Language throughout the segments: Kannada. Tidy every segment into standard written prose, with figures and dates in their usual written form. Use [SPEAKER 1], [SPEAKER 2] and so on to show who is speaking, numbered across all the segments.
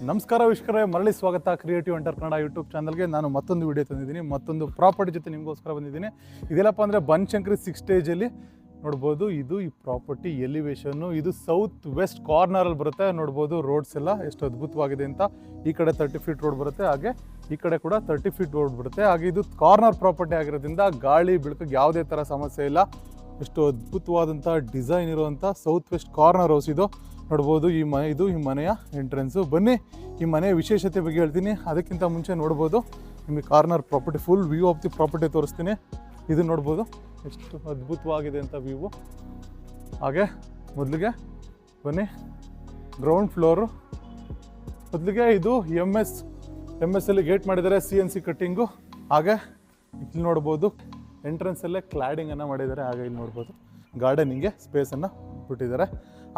[SPEAKER 1] ನಮಸ್ಕಾರ ವೀಕ್ಷಕರೇ, ಮರಳಿ ಸ್ವಾಗತ ಕ್ರಿಯೇಟಿವ್ ಎಂಟರ್ ಕನ್ನಡ ಯೂಟ್ಯೂಬ್ ಚಾನಲ್ಗೆ. ನಾನು ಮತ್ತೊಂದು ವಿಡಿಯೋ ತಂದಿದ್ದೀನಿ, ಮತ್ತೊಂದು ಪ್ರಾಪರ್ಟಿ ಜೊತೆ ನಿಮಗೋಸ್ಕರ ಬಂದಿದ್ದೀನಿ. ಇದೆಲ್ಲಪ್ಪ ಅಂದರೆ ಬನಶಂಕರಿ 6 ಸ್ಟೇಜಲ್ಲಿ ನೋಡ್ಬೋದು. ಇದು ಈ ಪ್ರಾಪರ್ಟಿ ಎಲಿವೇಶನ್ನು, ಇದು ಸೌತ್ ವೆಸ್ಟ್ ಕಾರ್ನರಲ್ಲಿ ಬರುತ್ತೆ. ನೋಡ್ಬೋದು ರೋಡ್ಸ್ ಎಲ್ಲ ಎಷ್ಟು ಅದ್ಭುತವಾಗಿದೆ ಅಂತ. ಈ ಕಡೆ 30 ಫೀಟ್ ರೋಡ್ ಬರುತ್ತೆ, ಹಾಗೆ ಈ ಕಡೆ ಕೂಡ 30 ಫೀಟ್ ರೋಡ್ ಬರುತ್ತೆ. ಹಾಗೆ ಇದು ಕಾರ್ನರ್ ಪ್ರಾಪರ್ಟಿ ಆಗಿರೋದ್ರಿಂದ ಗಾಳಿ ಬೆಳಕಿಗೆ ಯಾವುದೇ ಥರ ಸಮಸ್ಯೆ ಇಲ್ಲ. ಎಷ್ಟು ಅದ್ಭುತವಾದಂಥ ಡಿಸೈನ್ ಇರುವಂಥ ಸೌತ್ ವೆಸ್ಟ್ ಕಾರ್ನರ್ ಹೌಸ್ ಇದು. ನೋಡ್ಬೋದು ಇದು ಈ ಮನೆಯ ಎಂಟ್ರೆನ್ಸು. ಬನ್ನಿ ಈ ಮನೆಯ ವಿಶೇಷತೆ ಬಗ್ಗೆ ಹೇಳ್ತೀನಿ. ಅದಕ್ಕಿಂತ ಮುಂಚೆ ನೋಡ್ಬೋದು ನಿಮಗೆ corner property full view of the property ತೋರಿಸ್ತೀನಿ. ಇದು ನೋಡ್ಬೋದು ಎಷ್ಟು ಅದ್ಭುತವಾಗಿದೆ ಅಂತ ವ್ಯೂವು. ಹಾಗೆ ಮೊದಲಿಗೆ ಬನ್ನಿ ಗ್ರೌಂಡ್ ಫ್ಲೋರು. ಮೊದಲಿಗೆ ಇದು ಎಮ್ ಎಸ್ ಅಲ್ಲಿ ಗೇಟ್ ಮಾಡಿದ್ದಾರೆ, CNC ಕಟ್ಟಿಂಗು. ಹಾಗೆ ಇಲ್ಲಿ ನೋಡ್ಬೋದು ಎಂಟ್ರೆನ್ಸಲ್ಲೇ ಕ್ಲಾಡಿಂಗನ್ನು ಮಾಡಿದ್ದಾರೆ. ಹಾಗೆ ಇಲ್ಲಿ ನೋಡ್ಬೋದು ಗಾರ್ಡನಿಂಗ್ಗೆ ಸ್ಪೇಸನ್ನು ಬಿಟ್ಟಿದ್ದಾರೆ.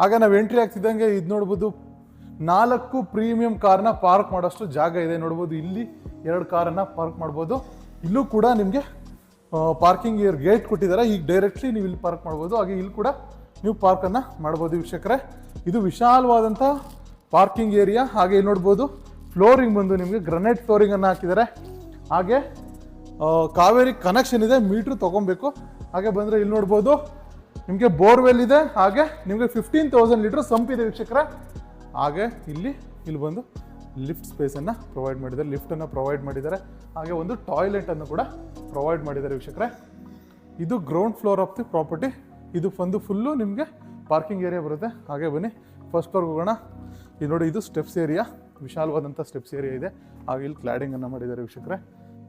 [SPEAKER 1] ಆಗ ನಾವು ಎಂಟ್ರಿ ಆಗ್ತಿದ್ದಂಗೆ ಇದು ನೋಡ್ಬೋದು 4 ಪ್ರೀಮಿಯಂ ಕಾರ್ನ ಪಾರ್ಕ್ ಮಾಡೋಷ್ಟು ಜಾಗ ಇದೆ. ನೋಡ್ಬೋದು ಇಲ್ಲಿ 2 ಕಾರನ್ನು ಪಾರ್ಕ್ ಮಾಡ್ಬೋದು. ಇಲ್ಲೂ ಕೂಡ ನಿಮಗೆ ಪಾರ್ಕಿಂಗ್ ಗೇಟ್ ಕೊಟ್ಟಿದ್ದಾರೆ. ಈಗ ಡೈರೆಕ್ಟ್ಲಿ ನೀವು ಇಲ್ಲಿ ಪಾರ್ಕ್ ಮಾಡ್ಬೋದು. ಹಾಗೆ ಇಲ್ಲಿ ಕೂಡ ನೀವು ಪಾರ್ಕನ್ನು ಮಾಡ್ಬೋದು ವೀಕ್ಷಕರೇ. ಇದು ವಿಶಾಲವಾದಂಥ ಪಾರ್ಕಿಂಗ್ ಏರಿಯಾ. ಹಾಗೆ ಇಲ್ಲಿ ನೋಡ್ಬೋದು ಫ್ಲೋರಿಂಗ್ ಬಂದು ನಿಮಗೆ ಗ್ರನೈಟ್ ಫ್ಲೋರಿಂಗನ್ನು ಹಾಕಿದ್ದಾರೆ. ಹಾಗೆ ಕಾವೇರಿ ಕನೆಕ್ಷನ್ ಇದೆ, ಮೀಟ್ರ್ ತೊಗೊಬೇಕು. ಹಾಗೆ ಬಂದರೆ ಇಲ್ಲಿ ನೋಡ್ಬೋದು ನಿಮಗೆ ಬೋರ್ವೆಲ್ ಇದೆ. ಹಾಗೆ ನಿಮಗೆ 15,000 ಲೀಟ್ರ್ ಸಂಪ್ ಇದೆ ವೀಕ್ಷಕರೇ. ಹಾಗೆ ಇಲ್ಲಿ ಬಂದು ಲಿಫ್ಟ್ ಸ್ಪೇಸನ್ನು ಪ್ರೊವೈಡ್ ಮಾಡಿದ್ದಾರೆ, ಲಿಫ್ಟನ್ನು ಪ್ರೊವೈಡ್ ಮಾಡಿದ್ದಾರೆ. ಹಾಗೆ ಒಂದು ಟಾಯ್ಲೆಟನ್ನು ಕೂಡ ಪ್ರೊವೈಡ್ ಮಾಡಿದ್ದಾರೆ ವೀಕ್ಷಕರೇ. ಇದು ground floor of the property. ಇದು ಒಂದು ಫುಲ್ಲು ನಿಮಗೆ ಪಾರ್ಕಿಂಗ್ ಏರಿಯಾ ಬರುತ್ತೆ. ಹಾಗೆ ಬನ್ನಿ ಫಸ್ಟ್ ಫ್ಲೋರ್ಗೆ ಹೋಗೋಣ. ಇದು ನೋಡಿ, ಇದು ಸ್ಟೆಪ್ಸ್ ಏರಿಯಾ, ವಿಶಾಲವಾದಂಥ ಸ್ಟೆಪ್ಸ್ ಏರಿಯಾ ಇದೆ. ಹಾಗೆ ಇಲ್ಲಿ ಕ್ಲಾಡಿಂಗನ್ನು ಮಾಡಿದ್ದಾರೆ ವೀಕ್ಷಕರೇ.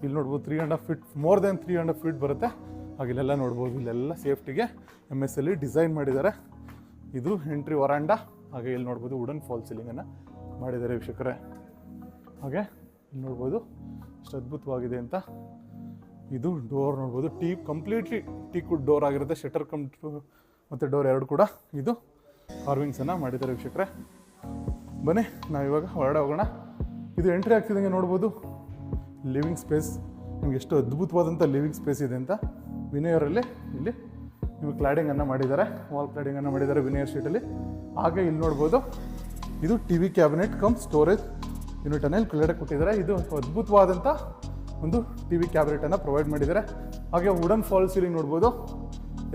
[SPEAKER 1] ಇಲ್ಲಿ ನೋಡ್ಬೋದು 3.5 ಫೀಟ್, ಮೋರ್ ದೆನ್ 3.5 ಫೀಟ್ ಬರುತ್ತೆ. ಹಾಗೆ ಇಲ್ಲೆಲ್ಲ ನೋಡ್ಬೋದು, ಇಲ್ಲೆಲ್ಲ ಸೇಫ್ಟಿಗೆ MS ಅಲ್ಲಿ ಡಿಸೈನ್ ಮಾಡಿದ್ದಾರೆ. ಇದು ಎಂಟ್ರಿ ವರಾಂಡ. ಹಾಗೆ ಇಲ್ಲಿ ನೋಡ್ಬೋದು ವುಡನ್ ಫಾಲ್ ಸೀಲಿಂಗನ್ನು ಮಾಡಿದ್ದಾರೆ ವೀಕ್ಷಕರೇ. ಹಾಗೆ ಇಲ್ಲಿ ನೋಡ್ಬೋದು ಎಷ್ಟು ಅದ್ಭುತವಾಗಿದೆ ಅಂತ. ಇದು ಡೋರ್ ನೋಡ್ಬೋದು, ಕಂಪ್ಲೀಟ್ಲಿ ಟೀಕ್ವುಡ್ ಡೋರ್ ಆಗಿರುತ್ತೆ. ಶಟರ್ ಮತ್ತು ಡೋರ್ 2 ಕೂಡ ಇದು ಕಾರ್ವಿಂಗ್ಸನ್ನು ಮಾಡಿದ್ದಾರೆ ವೀಕ್ಷಕರೇ. ಬನ್ನಿ ನಾವಿವಾಗ ಹೊರಗಡೆ ಹೋಗೋಣ. ಇದು ಎಂಟ್ರಿ ಆಗ್ತಿದ್ದಂಗೆ ನೋಡ್ಬೋದು ಲಿವಿಂಗ್ ಸ್ಪೇಸ್. ನಿಮ್ಗೆ ಎಷ್ಟು ಅದ್ಭುತವಾದಂಥ ಲಿವಿಂಗ್ ಸ್ಪೇಸ್ ಇದೆ ಅಂತ. ವಿನಯರಲ್ಲಿ ಇಲ್ಲಿ ನಿಮಗೆ ಕ್ಲಾಡಿಂಗನ್ನು ಮಾಡಿದ್ದಾರೆ, ವಾಲ್ ಕ್ಲಾಡಿಂಗನ್ನು ಮಾಡಿದ್ದಾರೆ ವಿನಯರ್ ಶೀಟಲ್ಲಿ. ಹಾಗೆ ಇಲ್ಲಿ ನೋಡ್ಬೋದು ಇದು TV ಕ್ಯಾಬಿನೆಟ್ ಕಮ್ ಸ್ಟೋರೇಜ್ ಯೂನಿಟನ್ನು ಇಲ್ಲಿ ಕೆಳಗಡೆ ಕೊಟ್ಟಿದ್ದಾರೆ. ಇದು ಅದ್ಭುತವಾದಂಥ ಒಂದು TV ಕ್ಯಾಬಿನೆಟನ್ನು ಪ್ರೊವೈಡ್ ಮಾಡಿದ್ದಾರೆ. ಹಾಗೆ ವುಡನ್ ಫಾಲ್ ಸೀಲಿಂಗ್ ನೋಡ್ಬೋದು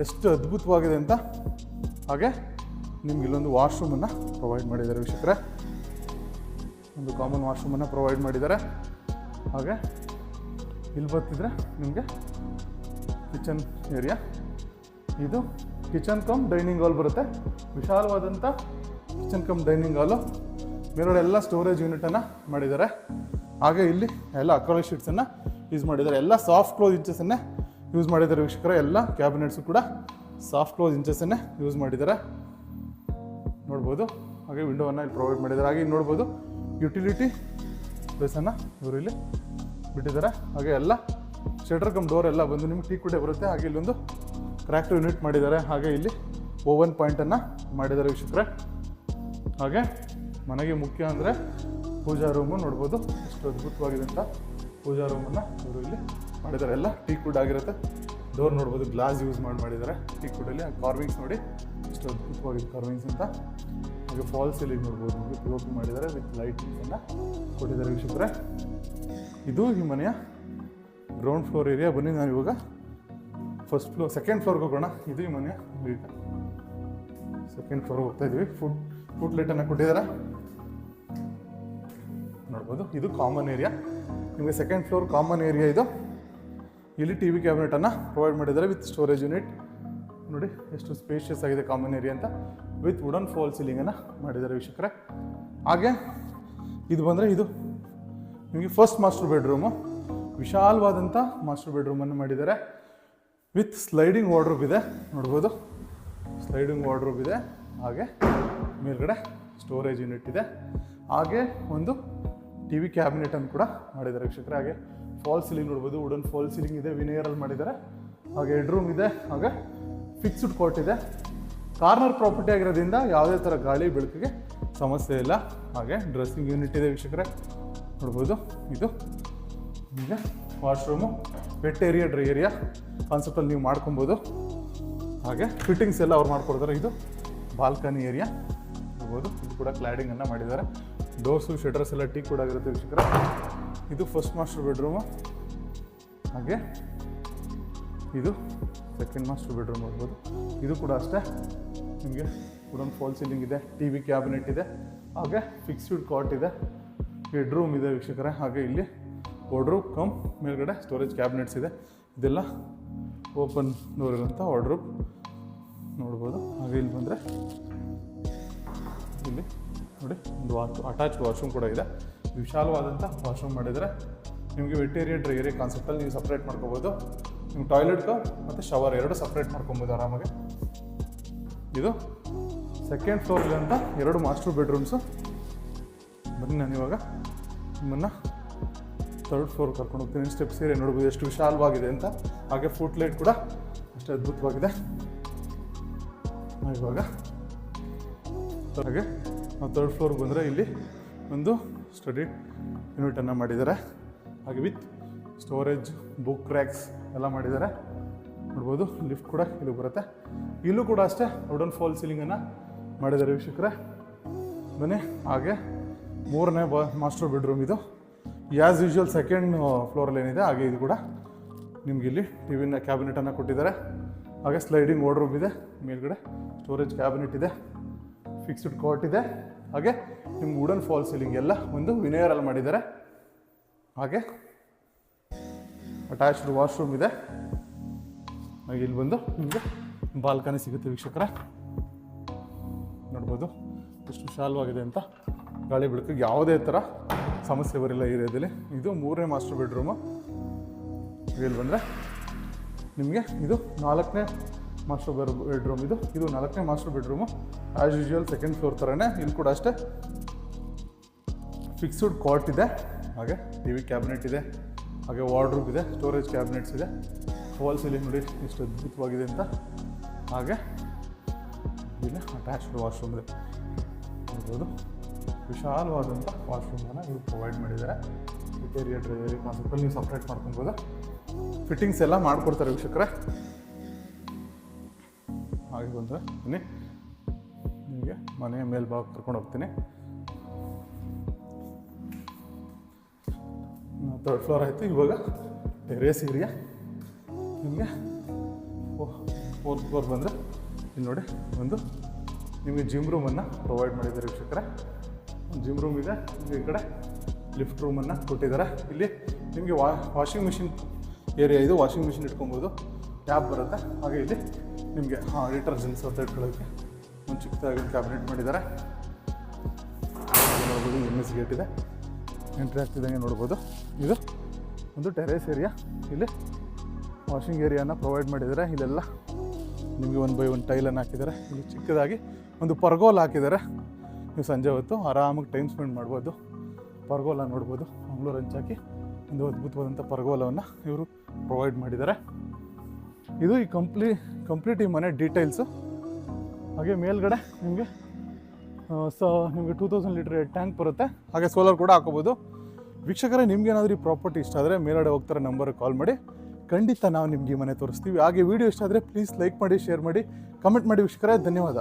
[SPEAKER 1] ಎಷ್ಟು ಅದ್ಭುತವಾಗಿದೆ ಅಂತ. ಹಾಗೆ ನಿಮ್ಗೆ ಇಲ್ಲೊಂದು ವಾಶ್ರೂಮನ್ನು ಪ್ರೊವೈಡ್ ಮಾಡಿದ್ದಾರೆ ವೀಕ್ಷಕರೇ. ಒಂದು ಕಾಮನ್ ವಾಶ್ರೂಮನ್ನು ಪ್ರೊವೈಡ್ ಮಾಡಿದ್ದಾರೆ. ಹಾಗೆ ಇಲ್ಲಿ ಬರ್ತಿದ್ರೆ ನಿಮಗೆ ಕಿಚನ್ ಏರಿಯಾ. ಇದು ಕಿಚನ್ ಕಮ್ ಡೈನಿಂಗ್ ಹಾಲ್ ಬರುತ್ತೆ. ವಿಶಾಲವಾದಂಥ ಕಿಚನ್ ಕಮ್ ಡೈನಿಂಗ್ ಹಾಲು. ಮೇಲ್ಗಡೆ ಎಲ್ಲ ಸ್ಟೋರೇಜ್ ಯೂನಿಟನ್ನು ಮಾಡಿದ್ದಾರೆ. ಹಾಗೆ ಇಲ್ಲಿ ಎಲ್ಲ ಅಕ್ರಾಲಿಕ್ ಶೀಟ್ಸನ್ನು ಯೂಸ್ ಮಾಡಿದ್ದಾರೆ. ಎಲ್ಲ ಸಾಫ್ಟ್ ಕ್ಲೋಸ್ ಇಂಚಸನ್ನೇ ಯೂಸ್ ಮಾಡಿದ್ದಾರೆ ವೀಕ್ಷಕರೇ. ಎಲ್ಲ ಕ್ಯಾಬಿನೆಟ್ಸು ಕೂಡ ಸಾಫ್ಟ್ ಕ್ಲೋಸ್ ಇಂಚಸನ್ನೇ ಯೂಸ್ ಮಾಡಿದ್ದಾರೆ ನೋಡ್ಬೋದು. ಹಾಗೆ ವಿಂಡೋವನ್ನು ಇಲ್ಲಿ ಪ್ರೊವೈಡ್ ಮಾಡಿದ್ದಾರೆ. ಹಾಗೆ ನೋಡ್ಬೋದು ಯುಟಿಲಿಟಿ ಸ್ಪೇಸನ್ನು ಇವರು ಇಲ್ಲಿ ಬಿಟ್ಟಿದ್ದಾರೆ. ಹಾಗೆ ಎಲ್ಲ ಶಟರ್ ಕಮ್ ಡೋರ್ ಎಲ್ಲ ಬಂದು ನಿಮ್ಗೆ ಟೀಕ್ವುಡ್ ಬರುತ್ತೆ. ಹಾಗೆ ಇಲ್ಲೊಂದು ಕ್ರ್ಯಾಕ್ಟರ್ ಯೂನಿಟ್ ಮಾಡಿದ್ದಾರೆ. ಹಾಗೆ ಇಲ್ಲಿ ಓವನ್ ಪಾಯಿಂಟನ್ನು ಮಾಡಿದ್ದಾರೆ ವೀಕ್ಷಕರೇ. ಹಾಗೆ ಮನೆಗೆ ಮುಖ್ಯ ಅಂದರೆ ಪೂಜಾ ರೂಮು ನೋಡ್ಬೋದು ಎಷ್ಟು ಅದ್ಭುತವಾಗಿದೆ ಅಂತ. ಪೂಜಾ ರೂಮನ್ನು ಇವರು ಇಲ್ಲಿ ಮಾಡಿದ್ದಾರೆ. ಎಲ್ಲ ಟೀಕ್ವುಡ್ ಆಗಿರುತ್ತೆ. ಡೋರ್ ನೋಡ್ಬೋದು ಗ್ಲಾಸ್ ಯೂಸ್ ಮಾಡಿದ್ದಾರೆ ಟೀಕ್ವುಡಲ್ಲಿ. ಕಾರ್ವಿಂಗ್ಸ್ ನೋಡಿ ಎಷ್ಟು ಅದ್ಭುತವಾಗಿದೆ ಕಾರ್ವಿಂಗ್ಸ್ ಅಂತ. ಹಾಗೆ ಫಾಲ್ ಸೀಲಿಂಗ್ ನೋಡ್ಬೋದು, ನಿಮಗೆ POP ಮಾಡಿದ್ದಾರೆ ವಿತ್ ಲೈಟಿಂಗ್ಸನ್ನು ಕೊಟ್ಟಿದ್ದಾರೆ ವೀಕ್ಷಕರೇ. ಇದು ಈ ಮನೆಯ ಗ್ರೌಂಡ್ ಫ್ಲೋರ್ ಏರಿಯಾ. ಬನ್ನಿ ನಾವು ಇವಾಗ ಸೆಕೆಂಡ್ ಫ್ಲೋರ್ಗೆ ಹೋಗೋಣ. ಇದು ಈ ಮನೆಯ ಈಗ ಸೆಕೆಂಡ್ ಫ್ಲೋರ್ಗೆ ಹೋಗ್ತಾ ಇದ್ದೀವಿ. ಫುಡ್ ಲೈಟನ್ನು ಕೊಟ್ಟಿದ್ದಾರೆ ನೋಡ್ಬೋದು. ಇದು ಕಾಮನ್ ಏರಿಯಾ, ನಿಮಗೆ ಸೆಕೆಂಡ್ ಫ್ಲೋರ್ ಕಾಮನ್ ಏರಿಯಾ ಇದು. ಇಲ್ಲಿ TV ಕ್ಯಾಬಿನೆಟನ್ನು ಪ್ರೊವೈಡ್ ಮಾಡಿದ್ದಾರೆ ವಿತ್ ಸ್ಟೋರೇಜ್ ಯೂನಿಟ್. ನೋಡಿ ಎಷ್ಟು ಸ್ಪೇಷಿಯಸ್ ಆಗಿದೆ ಕಾಮನ್ ಏರಿಯಾ ಅಂತ. ವಿತ್ ವುಡನ್ ಫಾಲ್ ಸೀಲಿಂಗನ್ನು ಮಾಡಿದ್ದಾರೆ ವೀಕ್ಷಕರೇ. ಹಾಗೆ ಇದು ಬಂದರೆ ಇದು ನಿಮಗೆ ಫಸ್ಟ್ ಮಾಸ್ಟರ್ ಬೆಡ್ರೂಮು. ವಿಶಾಲವಾದಂಥ ಮಾಸ್ಟರ್ ಬೆಡ್ರೂಮನ್ನು ಮಾಡಿದ್ದಾರೆ. ವಿತ್ ಸ್ಲೈಡಿಂಗ್ ವಾರ್ಡ್ರೋಬ್ ಇದೆ ನೋಡ್ಬೋದು, ಸ್ಲೈಡಿಂಗ್ ವಾರ್ಡ್ರೋಬ್ ಇದೆ. ಹಾಗೆ ಮೇಲ್ಗಡೆ ಸ್ಟೋರೇಜ್ ಯೂನಿಟ್ ಇದೆ. ಹಾಗೆ ಒಂದು TV ಕ್ಯಾಬಿನೆಟನ್ನು ಕೂಡ ಮಾಡಿದ್ದಾರೆ ವೀಕ್ಷಕರೇ. ಹಾಗೆ ಫಾಲ್ ಸೀಲಿಂಗ್ ನೋಡ್ಬೋದು, ವುಡನ್ ಫಾಲ್ ಸೀಲಿಂಗ್ ಇದೆ, ವಿನಿಯರಲ್ಲಿ ಮಾಡಿದ್ದಾರೆ. ಹಾಗೆ ಹೆಡ್ರೂಮ್ ಇದೆ. ಹಾಗೆ ಫಿಕ್ಸ್ಡ್ ಕೋರ್ಟ್ ಇದೆ. ಕಾರ್ನರ್ ಪ್ರಾಪರ್ಟಿ ಆಗಿರೋದ್ರಿಂದ ಯಾವುದೇ ಥರ ಗಾಳಿ ಬೆಳಕಿಗೆ ಸಮಸ್ಯೆ ಇಲ್ಲ. ಹಾಗೆ ಡ್ರೆಸ್ಸಿಂಗ್ ಯೂನಿಟ್ ಇದೆ ವೀಕ್ಷಕರೇ ನೋಡ್ಬೋದು. ಇದು ಈಗ washroom, wet area, dry area ಕಾನ್ಸೆಪ್ಟಲ್ಲಿ ನೀವು ಮಾಡ್ಕೊಬೋದು. ಹಾಗೆ ಫಿಟ್ಟಿಂಗ್ಸ್ ಎಲ್ಲ ಅವ್ರು ಮಾಡ್ಕೊಡ್ತಾರೆ. ಇದು ಬಾಲ್ಕನಿ ಏರಿಯಾ ನೋಡ್ಬೋದು. ಇದು ಕೂಡ ಕ್ಲಾಡಿಂಗನ್ನು ಮಾಡಿದ್ದಾರೆ. ಡೋರ್ಸು ಶಟರ್ಸ್ ಎಲ್ಲ ಟೀಕ್ ಕೂಡ ಆಗಿರುತ್ತೆ ವೀಕ್ಷಕರೇ. ಇದು ಫಸ್ಟ್ ಮಾಸ್ಟರ್ ಬೆಡ್ರೂಮು. ಹಾಗೆ ಇದು ಸೆಕೆಂಡ್ ಮಾಸ್ಟರ್ ಬೆಡ್ರೂಮ್ ಆಗ್ಬೋದು. ಇದು ಕೂಡ ಅಷ್ಟೇ ನಿಮಗೆ ವುಡನ್ ಫಾಲ್ ಸೀಲಿಂಗ್ ಇದೆ, ಟಿ ವಿ ಕ್ಯಾಬಿನೆಟ್ ಇದೆ, ಹಾಗೆ ಫಿಕ್ಸ್ಡ್ ಕಾಟ್ ಇದೆ, ಬೆಡ್ರೂಮ್ ಇದೆ ವೀಕ್ಷಕರೇ. ಹಾಗೆ ಇಲ್ಲಿ ವಾರ್ಡ್ರೋಬ್ ಕಮ್ ಮೇಲ್ಗಡೆ ಸ್ಟೋರೇಜ್ ಕ್ಯಾಬಿನೆಟ್ಸ್ ಇದೆ. ಇದೆಲ್ಲ ಓಪನ್ ಡೋರ್ ಇರೋಂಥ ವಾರ್ಡ್ರೋಬ್ ನೋಡ್ಬೋದು. ಹಾಗೆ ಇಲ್ಲಿ ಬಂದರೆ ಇಲ್ಲಿ ನೋಡಿ ಒಂದು ಅಟ್ಯಾಚ್ಡ್ ವಾಶ್ರೂಮ್ ಕೂಡ ಇದೆ. ವಿಶಾಲವಾದಂಥ ವಾಶ್ರೂಮ್ ಮಾಡಿದರೆ ನಿಮಗೆ ವೆಟ್ ಏರಿಯಾ ಡ್ರೈ ಏರಿಯಾ ಕಾನ್ಸೆಪ್ಟಲ್ಲಿ ನೀವು ಸಪ್ರೇಟ್ ಮಾಡ್ಕೋಬೋದು. ನಿಮ್ಮ ಟಾಯ್ಲೆಟ್ ಮತ್ತು ಶವರ್ ಎರಡು ಸಪ್ರೇಟ್ ಮಾಡ್ಕೊಬೋದು ಆರಾಮಾಗಿ. ಇದು ಸೆಕೆಂಡ್ ಫ್ಲೋರ್ಲಿಂದ 2 ಮಾಸ್ಟರ್ ಬೆಡ್ರೂಮ್ಸು. ಬನ್ನಿ ನಾನು ಇವಾಗ ನಿಮ್ಮನ್ನು ಥರ್ಡ್ ಫ್ಲೋರ್ ಕರ್ಕೊಂಡು ಹೋಗ್ತೀನಿ. ಸ್ಟೆಪ್ಸ್ ಏರಿಯಾ ನೋಡ್ಬೋದು ಎಷ್ಟು ವಿಶಾಲವಾಗಿದೆ ಅಂತ. ಹಾಗೆ ಫುಟ್ ಲೈಟ್ ಕೂಡ ಅಷ್ಟು ಅದ್ಭುತವಾಗಿದೆ. ಇವಾಗ ಹಾಗೆ ನಾವು ಥರ್ಡ್ ಫ್ಲೋರ್ಗೆ ಬಂದರೆ ಇಲ್ಲಿ ಒಂದು ಸ್ಟಡಿ ಯೂನಿಟನ್ನು ಮಾಡಿದ್ದಾರೆ. ಹಾಗೆ ವಿತ್ ಸ್ಟೋರೇಜ್, ಬುಕ್ ರ್ಯಾಕ್ಸ್ ಎಲ್ಲ ಮಾಡಿದ್ದಾರೆ ನೋಡ್ಬೋದು. ಲಿಫ್ಟ್ ಕೂಡ ಇಲ್ಲಿ ಬರುತ್ತೆ. ಇಲ್ಲೂ ಕೂಡ ಅಷ್ಟೇ ವುಡನ್ ಫಾಲ್ ಸೀಲಿಂಗನ್ನು ಮಾಡಿದ್ದಾರೆ ವೀಕ್ಷಕರೇ. ಬನ್ನಿ ಹಾಗೆ 3ನೇ ಮಾಸ್ಟರ್ ಬೆಡ್ರೂಮ್ ಇದು. ಆ್ಯಸ್ ಯೂಶ್ವಲ್ ಸೆಕೆಂಡ್ ಫ್ಲೋರಲ್ಲಿ ಏನಿದೆ ಹಾಗೆ ಇದು ಕೂಡ ನಿಮ್ಗೆ ಇಲ್ಲಿ ಟಿ ವಿನ ಕ್ಯಾಬಿನೆಟನ್ನು ಕೊಟ್ಟಿದ್ದಾರೆ. ಹಾಗೆ ಸ್ಲೈಡಿಂಗ್ ವಾರ್ಡ್ರೋಬ್ ಇದೆ, ಮೇಲ್ಗಡೆ ಸ್ಟೋರೇಜ್ ಕ್ಯಾಬಿನೆಟ್ ಇದೆ, ಫಿಕ್ಸ್ಡ್ ಕಾಟ್ ಇದೆ. ಹಾಗೆ ನಿಮ್ಗೆ ವುಡನ್ ಫಾಲ್ ಸೀಲಿಂಗ್ ಎಲ್ಲ ಒಂದು ವಿನೇರಲ್ಲಿ ಮಾಡಿದ್ದಾರೆ. ಹಾಗೆ ಅಟ್ಯಾಚ್ಡ್ ವಾಶ್ರೂಮ್ ಇದೆ. ಹಾಗೆ ಇಲ್ಲಿ ಬಂದು ನಿಮಗೆ ಬಾಲ್ಕನಿ ಸಿಗುತ್ತೆ ವೀಕ್ಷಕರೇ. ನೋಡ್ಬೋದು ಎಷ್ಟು ವಿಶಾಲವಾಗಿದೆ ಅಂತ. ಗಾಳಿ ಬೆಳಕಿಗೆ ಯಾವುದೇ ಥರ ಸಮಸ್ಯೆ ಬರಿಲ್ಲ ಈ ಏರಿಯಾದಲ್ಲಿ. ಇದು 3ನೇ ಮಾಸ್ಟರ್ ಬೆಡ್ರೂಮು. ಇಲ್ಲಿ ಬಂದರೆ ನಿಮಗೆ ಇದು 4ನೇ ಮಾಸ್ಟರ್ ಬೆಡ್ರೂಮ್. ಇದು 4ನೇ master bedroom. As usual second floor ಥರನೇ ಇಲ್ಲಿ ಕೂಡ ಅಷ್ಟೇ ಫಿಕ್ಸ್ಡ್ ಕಾಟ್ ಇದೆ. ಹಾಗೆ ಟಿ ವಿ ಕ್ಯಾಬಿನೆಟ್ ಇದೆ, ಹಾಗೆ ವಾರ್ಡ್ರೋಬ್ ಇದೆ, ಸ್ಟೋರೇಜ್ ಕ್ಯಾಬಿನೆಟ್ಸ್ ಇದೆ. ಫಾಲ್ ಸೀಲಿಂಗ್ ನೋಡಿ ಎಷ್ಟು ಅದ್ಭುತವಾಗಿದೆ ಅಂತ. ಹಾಗೆ ಇಲ್ಲಿ ಅಟ್ಯಾಚ್ಡ್ ವಾಶ್ರೂಮ್ ಇದೆ ನೋಡ್ಬೋದು. ವಿಶಾಲವಾದಂಥ ವಾಶ್ರೂಮನ್ನು ಇವರು ಪ್ರೊವೈಡ್ ಮಾಡಿದ್ದಾರೆ. ಏರಿಯಾ ಡ್ರೈ ಏರಿಯಾ ಕಾನ್ಸೆಪ್ಟಲ್ಲಿ ನೀವು ಸಪ್ರೇಟ್ ಮಾಡ್ಕೊಬೋದು. ಫಿಟ್ಟಿಂಗ್ಸ್ ಎಲ್ಲ ಮಾಡಿಕೊಡ್ತಾರೆ ವೀಕ್ಷಕರೇ. ಹಾಗೆ ಬಂದರೆ ಬನ್ನಿ ನಿಮಗೆ ಮನೆಯ ಮೇಲ್ಭಾಗ ಕರ್ಕೊಂಡು ಹೋಗ್ತೀನಿ. ಥರ್ಡ್ ಫ್ಲೋರ್ ಆಯಿತು. ಇವಾಗ ಟೆರೇಸ್ ಏರಿಯಾ. ನಿಮಗೆ 4th ಫ್ಲೋರ್ ಬಂದರೆ ಇಲ್ಲಿ ನೋಡಿ ಒಂದು ನಿಮಗೆ ಜಿಮ್ ರೂಮನ್ನು ಪ್ರೊವೈಡ್ ಮಾಡಿದ್ದಾರೆ ವೀಕ್ಷಕರೇ. ಜಿಮ್ ರೂಮ್ ಇದೆ. ಈ ಕಡೆ ಲಿಫ್ಟ್ ರೂಮನ್ನು ಕೊಟ್ಟಿದ್ದಾರೆ. ಇಲ್ಲಿ ನಿಮಗೆ ವಾಷಿಂಗ್ ಮಿಷಿನ್ ಏರಿಯಾ ಇದು. ವಾಷಿಂಗ್ ಮಿಷಿನ್ ಇಟ್ಕೊಬೋದು, ಟ್ಯಾಪ್ ಬರುತ್ತೆ. ಹಾಗೆ ಇಲ್ಲಿ ನಿಮಗೆ ಡಿಟರ್ಜೆಂಟ್ಸ್ ಅಂತ ಇಟ್ಕೊಳ್ಳೋಕ್ಕೆ ಒಂದು ಚಿಕ್ಕದಾಗಿ ಕ್ಯಾಬಿನೆಟ್ ಮಾಡಿದ್ದಾರೆ ನೋಡ್ಬೋದು. MS ಗೇಟ್ ಇದೆ. ಎಂಟ್ರಿ ಆಗ್ತಿದ್ದಂಗೆ ನೋಡ್ಬೋದು. ಇದು ಒಂದು ಟೆರೇಸ್ ಏರಿಯಾ. ಇಲ್ಲಿ ವಾಷಿಂಗ್ ಏರಿಯಾನ ಪ್ರೊವೈಡ್ ಮಾಡಿದ್ದಾರೆ. ಇಲ್ಲೆಲ್ಲ ನಿಮಗೆ 1 by 1 ಟೈಲನ್ನು ಹಾಕಿದ್ದಾರೆ. ಇಲ್ಲಿ ಚಿಕ್ಕದಾಗಿ ಒಂದು ಪರ್ಗೋಲ್ ಹಾಕಿದ್ದಾರೆ. ನೀವು ಸಂಜೆ ಹೊತ್ತು ಆರಾಮಾಗಿ ಟೈಮ್ ಸ್ಪೆಂಡ್ ಮಾಡ್ಬೋದು. ಪರ್ಗೋಲ ನೋಡ್ಬೋದು. ಮಂಗಳೂರು ಹಂಚಾಕಿ ಒಂದು ಅದ್ಭುತವಾದಂಥ ಪರ್ಗೋಲವನ್ನು ಇವರು ಪ್ರೊವೈಡ್ ಮಾಡಿದ್ದಾರೆ. ಇದು ಈ ಕಂಪ್ಲೀಟ್ ಈ ಮನೆ ಡೀಟೇಲ್ಸು. ಹಾಗೆ ಮೇಲ್ಗಡೆ ನಿಮಗೆ ನಿಮಗೆ 2000 ಲೀಟರ್ ಟ್ಯಾಂಕ್ ಬರುತ್ತೆ. ಹಾಗೆ ಸೋಲಾರ್ ಕೂಡ ಹಾಕೋಬೋದು. ವೀಕ್ಷಕರೇ, ನಿಮ್ಗೇನಾದರೂ ಈ ಪ್ರಾಪರ್ಟಿ ಇಷ್ಟ ಆದರೆ ಮೇಲ್ಗಡೆ ಹೋಗ್ತಾರೆ ನಂಬರ್ಗೆ ಕಾಲ್ ಮಾಡಿ. ಖಂಡಿತ ನಾವು ನಿಮ್ಗೆ ಈ ಮನೆ ತೋರಿಸ್ತೀವಿ. ಹಾಗೆ ವಿಡಿಯೋ ಇಷ್ಟ ಆದರೆ ಪ್ಲೀಸ್ ಲೈಕ್ ಮಾಡಿ, ಶೇರ್ ಮಾಡಿ, ಕಮೆಂಟ್ ಮಾಡಿ ವೀಕ್ಷಕರೇ. ಧನ್ಯವಾದ.